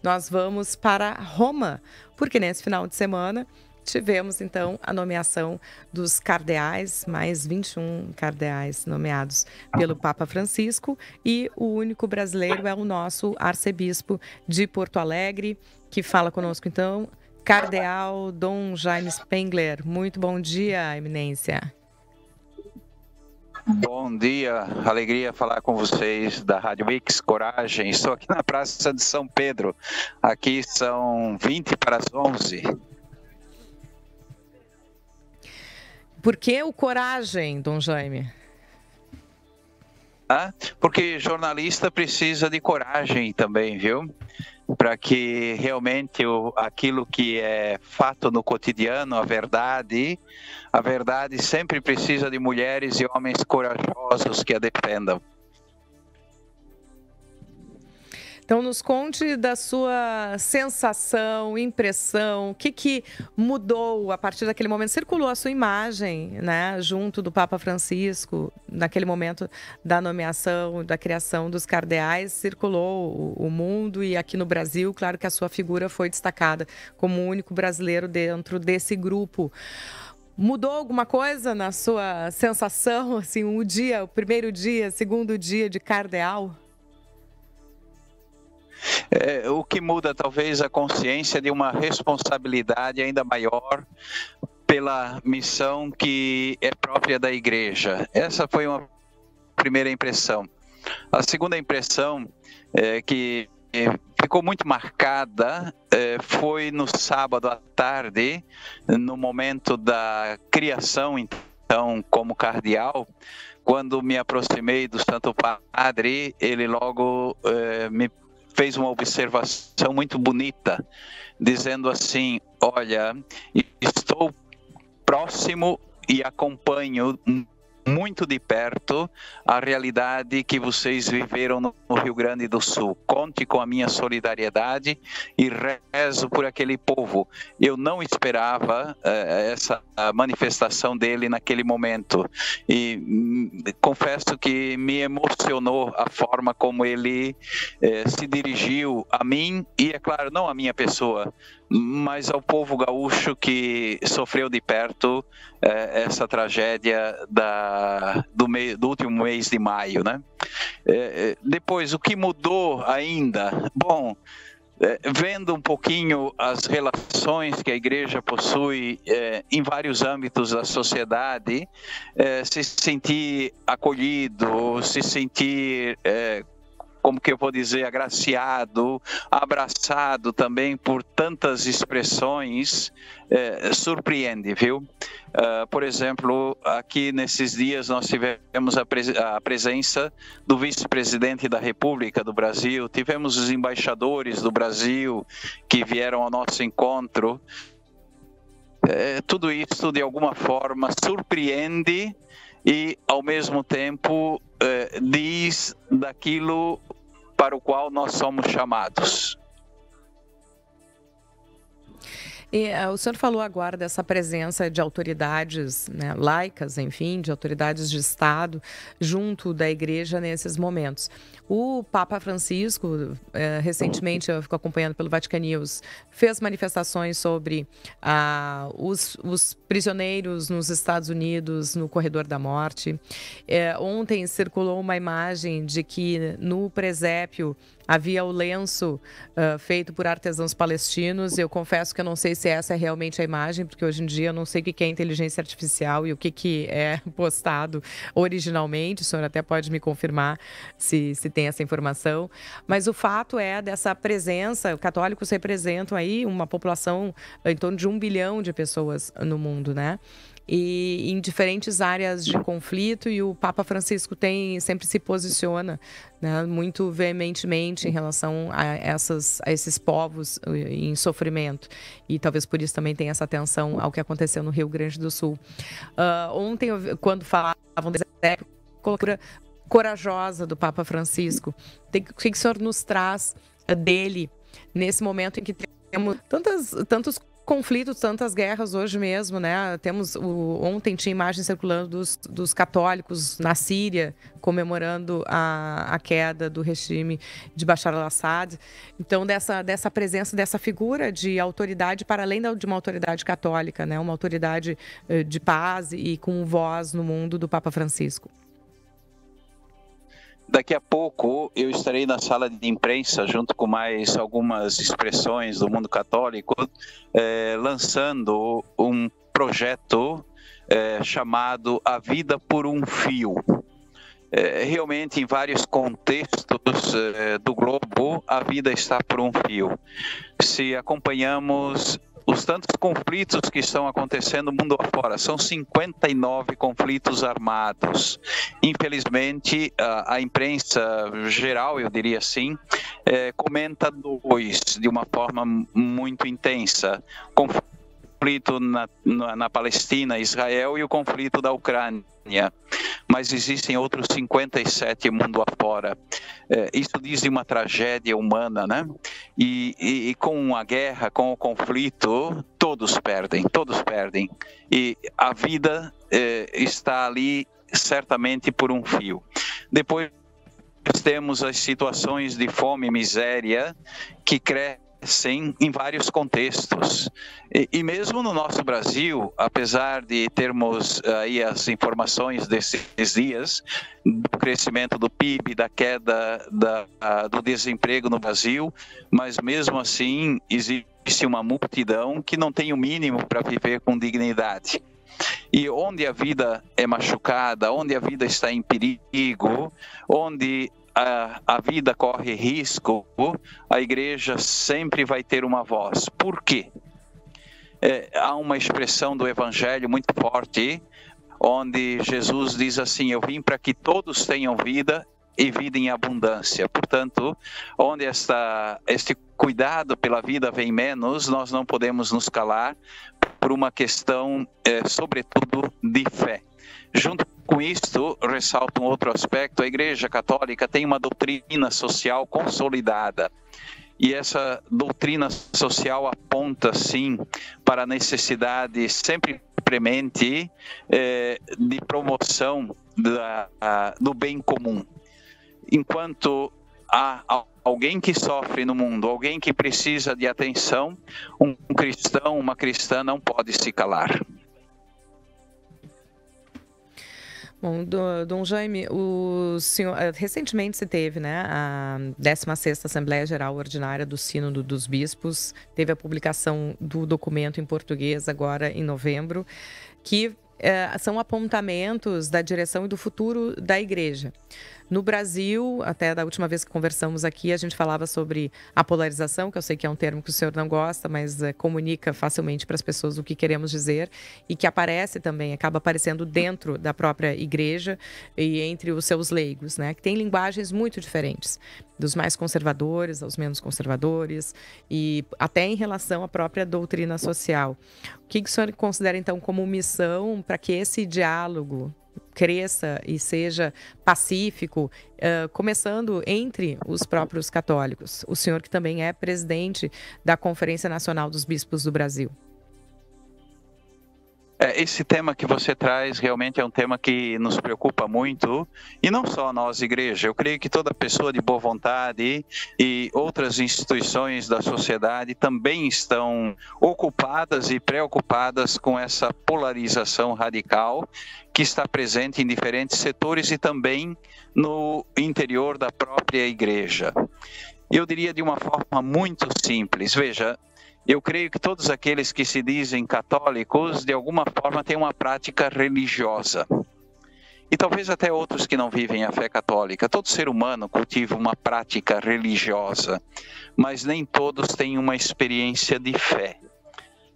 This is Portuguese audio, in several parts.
nós vamos para Roma, porque nesse final de semana tivemos, então, a nomeação dos cardeais, mais 21 cardeais nomeados pelo Papa Francisco, e o único brasileiro é o nosso arcebispo de Porto Alegre, que fala conosco, então, Cardeal Dom Jaime Spengler. Muito bom dia, Eminência. Bom dia, alegria falar com vocês da Rádio Mix, coragem. Estou aqui na Praça de São Pedro, aqui são 20 para as 11. Por que o coragem, Dom Jaime? Porque jornalista precisa de coragem também, viu? Para que realmente aquilo que é fato no cotidiano, a verdade sempre precisa de mulheres e homens corajosos que a defendam. Então, nos conte da sua sensação, impressão, o que mudou a partir daquele momento? Circulou a sua imagem, né, junto do Papa Francisco, naquele momento da nomeação, da criação dos cardeais, circulou o mundo e aqui no Brasil, claro que a sua figura foi destacada como o único brasileiro dentro desse grupo. Mudou alguma coisa na sua sensação, assim, o primeiro dia, segundo dia de cardeal? O que muda talvez a consciência de uma responsabilidade ainda maior pela missão que é própria da igreja. Essa foi uma primeira impressão. A segunda impressão que ficou muito marcada foi no sábado à tarde, no momento da criação, então, como cardeal, quando me aproximei do Santo Padre, ele logo me fez uma observação muito bonita, dizendo assim: olha, estou próximo e acompanho muito de perto a realidade que vocês viveram no Rio Grande do Sul. Conte com a minha solidariedade e rezo por aquele povo. Eu não esperava essa manifestação dele naquele momento e confesso que me emocionou a forma como ele se dirigiu a mim e, é claro, não a minha pessoa, mas ao povo gaúcho que sofreu de perto essa tragédia do último mês de maio, né? Depois, o que mudou ainda? Bom, vendo um pouquinho as relações que a igreja possui em vários âmbitos da sociedade, se sentir acolhido, se sentir como que eu vou dizer, agraciado, abraçado também por tantas expressões, surpreende, viu? Por exemplo, aqui nesses dias nós tivemos a presença do vice-presidente da República do Brasil, tivemos os embaixadores do Brasil que vieram ao nosso encontro. Tudo isso, de alguma forma, surpreende e, ao mesmo tempo, diz daquilo para o qual nós somos chamados. E o senhor falou agora dessa presença de autoridades, né, laicas, enfim, de autoridades de Estado junto da igreja nesses momentos. O Papa Francisco, recentemente, eu fico acompanhando pelo Vatican News, fez manifestações sobre os prisioneiros nos Estados Unidos, no corredor da morte. Ontem circulou uma imagem de que no presépio havia o lenço feito por artesãos palestinos. Eu confesso que eu não sei se essa é realmente a imagem, porque hoje em dia eu não sei o que é inteligência artificial e o que é postado originalmente. O senhor até pode me confirmar se tem essa informação. Mas o fato é dessa presença, os católicos representam aí uma população em torno de 1 bilhão de pessoas no mundo, né? E em diferentes áreas de conflito, e o Papa Francisco sempre se posiciona, né, muito veementemente em relação a esses povos em sofrimento, e talvez por isso também tenha essa atenção ao que aconteceu no Rio Grande do Sul. Ontem, quando falavam dessa cultura corajosa do Papa Francisco, o que o senhor nos traz dele nesse momento em que temos tantos conflitos, tantas guerras hoje mesmo, né? Ontem tinha imagens circulando dos católicos na Síria comemorando a queda do regime de Bashar al-Assad. Então, dessa presença, dessa figura de autoridade para além de uma autoridade católica, né? Uma autoridade de paz e com voz no mundo do Papa Francisco. Daqui a pouco eu estarei na sala de imprensa junto com mais algumas expressões do mundo católico, lançando um projeto chamado A Vida por um Fio. Realmente, em vários contextos do globo, a vida está por um fio. Se acompanhamos os tantos conflitos que estão acontecendo no mundo afora, são 59 conflitos armados. Infelizmente, a imprensa geral, eu diria assim, comenta dois de uma forma muito intensa. Conflito na Palestina, Israel, e o conflito da Ucrânia. Mas existem outros 57 mundo afora. Isso diz de uma tragédia humana, né? E com a guerra, com o conflito, todos perdem. E a vida está ali certamente por um fio. Depois temos as situações de fome e miséria que crescem em vários contextos. E mesmo no nosso Brasil, apesar de termos aí as informações desses dias, do crescimento do PIB, da queda do desemprego no Brasil, mas mesmo assim existe uma multidão que não tem o mínimo para viver com dignidade. E onde a vida é machucada, onde a vida está em perigo, onde a vida corre risco, a igreja sempre vai ter uma voz. Por quê? Há uma expressão do Evangelho muito forte, onde Jesus diz assim: eu vim para que todos tenham vida e vida em abundância. Portanto, onde este cuidado pela vida vem menos, nós não podemos nos calar por uma questão, sobretudo, de fé. Junto com isto, ressalto um outro aspecto: a Igreja Católica tem uma doutrina social consolidada. E essa doutrina social aponta, sim, para a necessidade sempre premente de promoção do bem comum. Enquanto há alguém que sofre no mundo, alguém que precisa de atenção, um cristão, uma cristã não pode se calar. Bom, Dom Jaime, o senhor recentemente se teve, né, a 16ª Assembleia Geral Ordinária do Sínodo dos Bispos, teve a publicação do documento em português agora em novembro, que são apontamentos da direção e do futuro da Igreja. No Brasil, até da última vez que conversamos aqui, a gente falava sobre a polarização, que eu sei que é um termo que o senhor não gosta, mas comunica facilmente para as pessoas o que queremos dizer, e que aparece também, acaba aparecendo dentro da própria igreja e entre os seus leigos, né? Que tem linguagens muito diferentes, dos mais conservadores aos menos conservadores, e até em relação à própria doutrina social. O que o senhor considera, então, como missão para que esse diálogo cresça e seja pacífico, começando entre os próprios católicos? O senhor que também é presidente da Conferência Nacional dos Bispos do Brasil. Esse tema que você traz realmente é um tema que nos preocupa muito, e não só nós, igreja. Eu creio que toda pessoa de boa vontade e outras instituições da sociedade também estão ocupadas e preocupadas com essa polarização radical que está presente em diferentes setores e também no interior da própria igreja. Eu diria de uma forma muito simples. Veja, eu creio que todos aqueles que se dizem católicos, de alguma forma, têm uma prática religiosa. E talvez até outros que não vivem a fé católica. Todo ser humano cultiva uma prática religiosa, mas nem todos têm uma experiência de fé.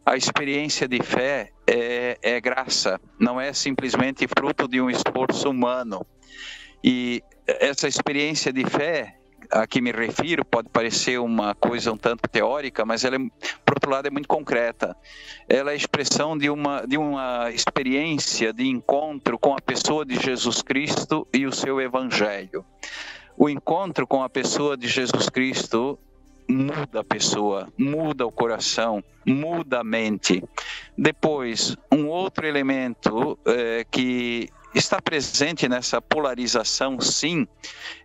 A experiência de fé é graça, não é simplesmente fruto de um esforço humano. E essa experiência de fé a que me refiro pode parecer uma coisa um tanto teórica, mas ela, por outro lado, é muito concreta. Ela é a expressão de uma experiência de encontro com a pessoa de Jesus Cristo e o seu Evangelho. O encontro com a pessoa de Jesus Cristo muda a pessoa, muda o coração, muda a mente. Depois, um outro elemento que está presente nessa polarização, sim,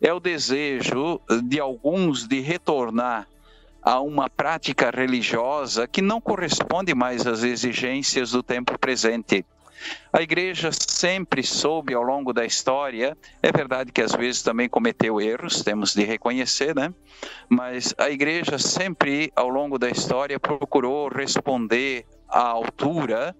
é o desejo de alguns de retornar a uma prática religiosa que não corresponde mais às exigências do tempo presente. A igreja sempre soube ao longo da história, é verdade que às vezes também cometeu erros, temos de reconhecer, né? Mas a igreja sempre ao longo da história procurou responder à altura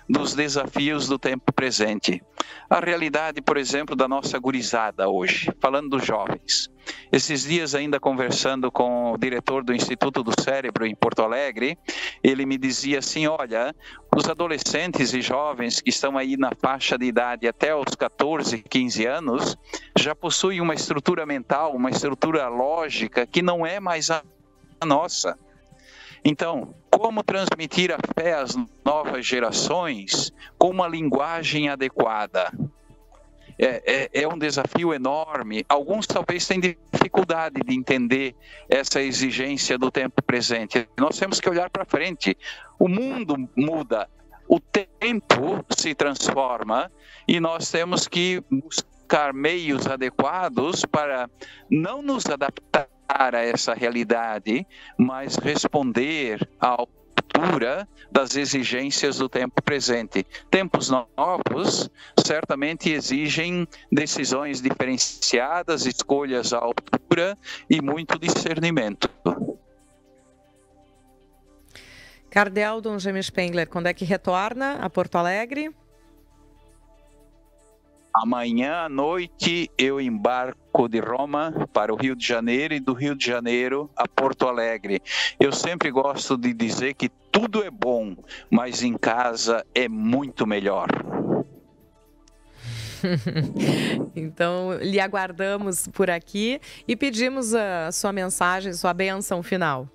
dos desafios do tempo presente. A realidade, por exemplo, da nossa gurizada hoje, falando dos jovens. Esses dias ainda conversando com o diretor do Instituto do Cérebro em Porto Alegre, ele me dizia assim, olha, os adolescentes e jovens que estão aí na faixa de idade até os 14, 15 anos, já possuem uma estrutura mental, uma estrutura lógica que não é mais a nossa. Então, como transmitir a fé às novas gerações com uma linguagem adequada? É um desafio enorme. Alguns talvez tenham dificuldade de entender essa exigência do tempo presente. Nós temos que olhar para frente. O mundo muda, o tempo se transforma e nós temos que buscar meios adequados para não nos adaptar a essa realidade, mas responder à altura das exigências do tempo presente. Tempos novos certamente exigem decisões diferenciadas, escolhas à altura e muito discernimento. Cardeal Dom Jaime Spengler, quando é que retorna a Porto Alegre? Amanhã à noite eu embarco de Roma para o Rio de Janeiro e do Rio de Janeiro a Porto Alegre. Eu sempre gosto de dizer que tudo é bom, mas em casa é muito melhor. Então, lhe aguardamos por aqui e pedimos a sua mensagem, sua bênção final.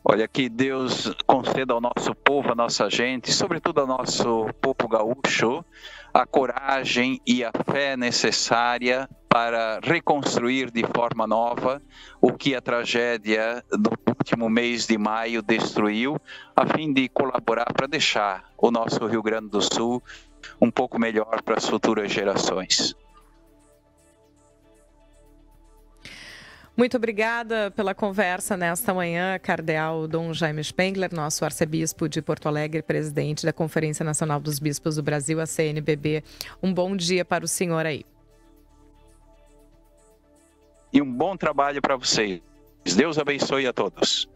Olha, que Deus conceda ao nosso povo, à nossa gente, sobretudo ao nosso povo gaúcho, a coragem e a fé necessária para reconstruir de forma nova o que a tragédia do último mês de maio destruiu, a fim de colaborar para deixar o nosso Rio Grande do Sul um pouco melhor para as futuras gerações. Muito obrigada pela conversa nesta manhã, Cardeal Dom Jaime Spengler, nosso arcebispo de Porto Alegre, presidente da Conferência Nacional dos Bispos do Brasil, a CNBB. Um bom dia para o senhor aí. E um bom trabalho para vocês. Deus abençoe a todos.